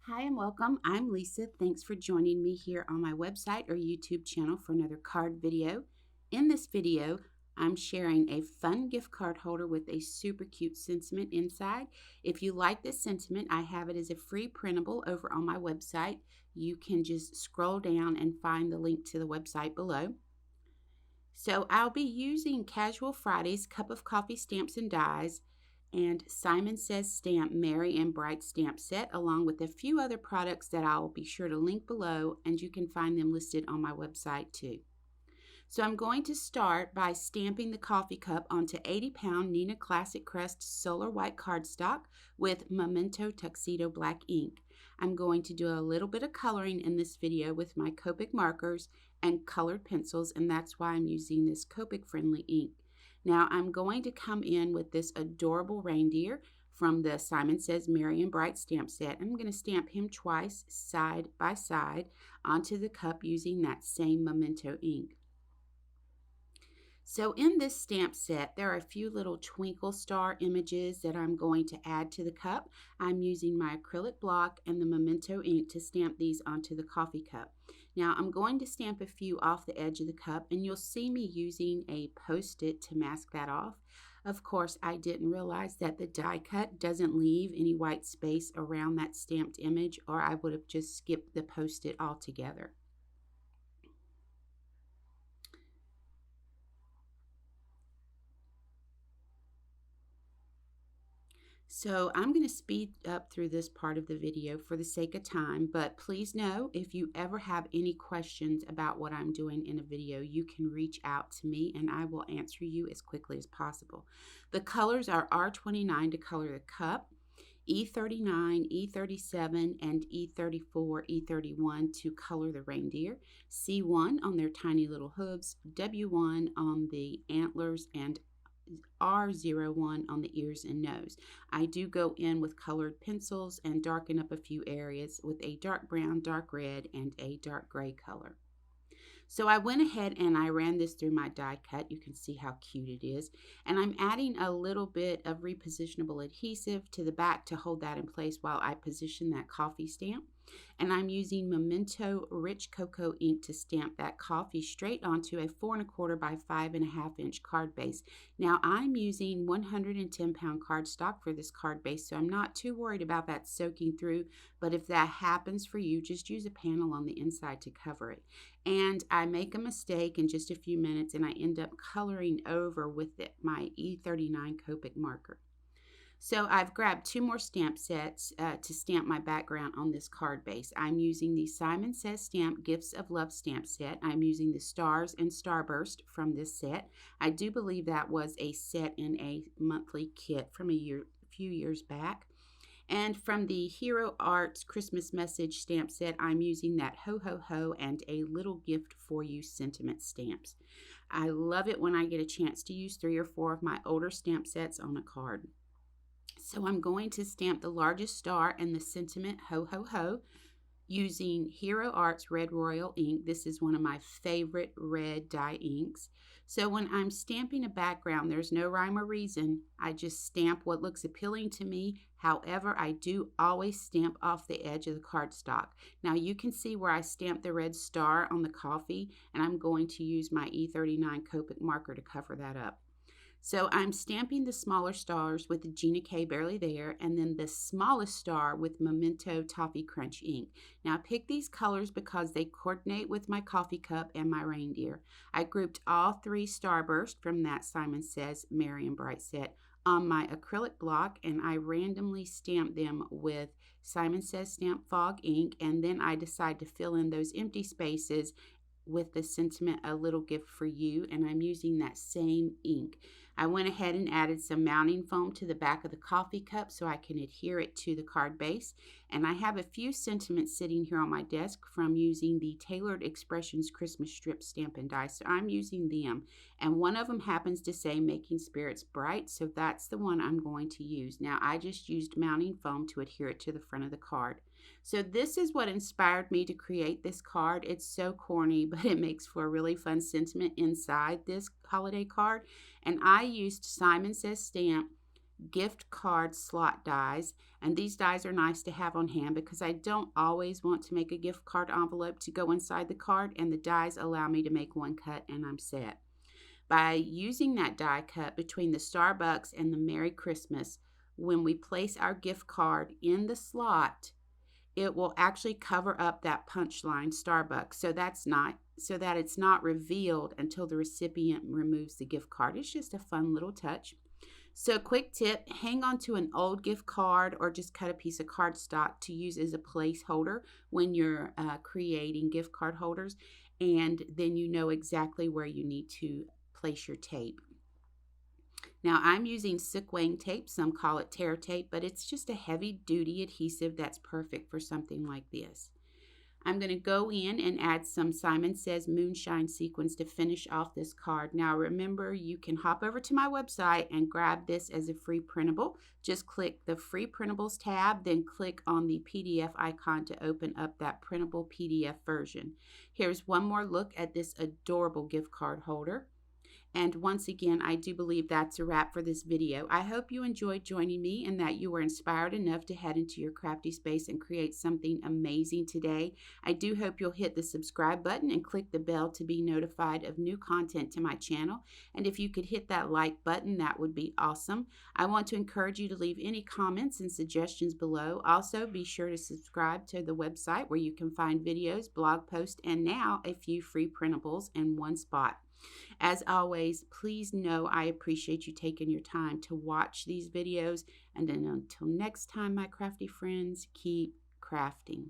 Hi and welcome. I'm Lisa. Thanks for joining me here on my website or YouTube channel for another card video. In this video, I'm sharing a fun gift card holder with a super cute sentiment inside. If you like this sentiment, I have it as a free printable over on my website. You can just scroll down and find the link to the website below. So I'll be using CAS-ual Fri-Dies Cup of Coffee stamps and dies and Simon Says Stamp Merry and Bright stamp set, along with a few other products that I'll be sure to link below, and you can find them listed on my website too. So I'm going to start by stamping the coffee cup onto 80-pound Neenah Classic Crest Solar White cardstock with Memento Tuxedo black ink. I'm going to do a little bit of coloring in this video with my Copic markers and colored pencils, and that's why I'm using this Copic friendly ink. Now I'm going to come in with this adorable reindeer from the Simon Says Merry and Bright stamp set. I'm going to stamp him twice side by side onto the cup using that same Memento ink. So in this stamp set, there are a few little twinkle star images that I'm going to add to the cup. I'm using my acrylic block and the Memento ink to stamp these onto the coffee cup. Now I'm going to stamp a few off the edge of the cup, and you'll see me using a Post-it to mask that off. Of course, I didn't realize that the die cut doesn't leave any white space around that stamped image, or I would have just skipped the Post-it altogether. So I'm going to speed up through this part of the video for the sake of time, but please know if you ever have any questions about what I'm doing in a video, you can reach out to me and I will answer you as quickly as possible. The colors are R29 to color the cup, E39, E37, and E34, E31 to color the reindeer, C1 on their tiny little hooves, W1 on the antlers, and R01 on the ears and nose. I do go in with colored pencils and darken up a few areas with a dark brown, dark red, and a dark gray color. So I went ahead and I ran this through my die cut. You can see how cute it is. And I'm adding a little bit of repositionable adhesive to the back to hold that in place while I position that coffee stamp. And I'm using Memento Rich Cocoa ink to stamp that coffee straight onto a 4 1/4 by 5 1/2 inch card base. Now I'm using 110-pound cardstock for this card base, so I'm not too worried about that soaking through, but if that happens for you, just use a panel on the inside to cover it. And I make a mistake in just a few minutes and I end up coloring over with my E39 Copic marker. So I've grabbed 2 more stamp sets to stamp my background on this card base. I'm using the Simon Says Stamp Gifts of Love stamp set. I'm using the Stars and Starburst from this set. I do believe that was a set in a monthly kit from a few years back. And from the Hero Arts Christmas Message stamp set, I'm using that Ho Ho Ho and a Little Gift for You sentiment stamps. I love it when I get a chance to use 3 or 4 of my older stamp sets on a card. So I'm going to stamp the largest star and the sentiment Ho Ho Ho using Hero Arts Red Royal ink. This is one of my favorite red dye inks. So when I'm stamping a background, there's no rhyme or reason. I just stamp what looks appealing to me. However, I do always stamp off the edge of the cardstock. Now you can see where I stamped the red star on the coffee, and I'm going to use my E39 Copic marker to cover that up. So I'm stamping the smaller stars with Gina K Barely There, and then the smallest star with Memento Toffee Crunch ink. Now I picked these colors because they coordinate with my coffee cup and my reindeer. I grouped all 3 Starburst from that Simon Says Merry and Bright set on my acrylic block, and I randomly stamped them with Simon Says Stamp Fog ink, and then I decide to fill in those empty spaces with the sentiment A Little Gift for You, and I'm using that same ink. I went ahead and added some mounting foam to the back of the coffee cup so I can adhere it to the card base, and I have a few sentiments sitting here on my desk from using the Tailored Expressions Christmas strip stamp and die, so I'm using them, and one of them happens to say Making Spirits Bright, so that's the one I'm going to use. Now I just used mounting foam to adhere it to the front of the card. So this is what inspired me to create this card. It's so corny, but it makes for a really fun sentiment inside this holiday card. And I used Simon Says Stamp gift card slot dies, and these dies are nice to have on hand because I don't always want to make a gift card envelope to go inside the card, and the dies allow me to make one cut and I'm set. By using that die cut between the Starbucks and the Merry Christmas, when we place our gift card in the slot, it will actually cover up that punchline Starbucks so that it's not revealed until the recipient removes the gift card. It's just a fun little touch. So quick tip, hang on to an old gift card or just cut a piece of cardstock to use as a placeholder when you're creating gift card holders, and then you know exactly where you need to place your tape. Now I'm using Sequins tape, some call it tear tape, but it's just a heavy duty adhesive that's perfect for something like this. I'm going to go in and add some Simon Says Moonshine sequins to finish off this card. Now remember, you can hop over to my website and grab this as a free printable. Just click the free printables tab, then click on the PDF icon to open up that printable PDF version. Here's one more look at this adorable gift card holder. And once again, I do believe that's a wrap for this video. I hope you enjoyed joining me and that you were inspired enough to head into your crafty space and create something amazing today. I do hope you'll hit the subscribe button and click the bell to be notified of new content to my channel. And if you could hit that like button, that would be awesome. I want to encourage you to leave any comments and suggestions below. Also, be sure to subscribe to the website where you can find videos, blog posts, and now a few free printables in one spot. As always, please know I appreciate you taking your time to watch these videos. And then until next time, my crafty friends, keep crafting.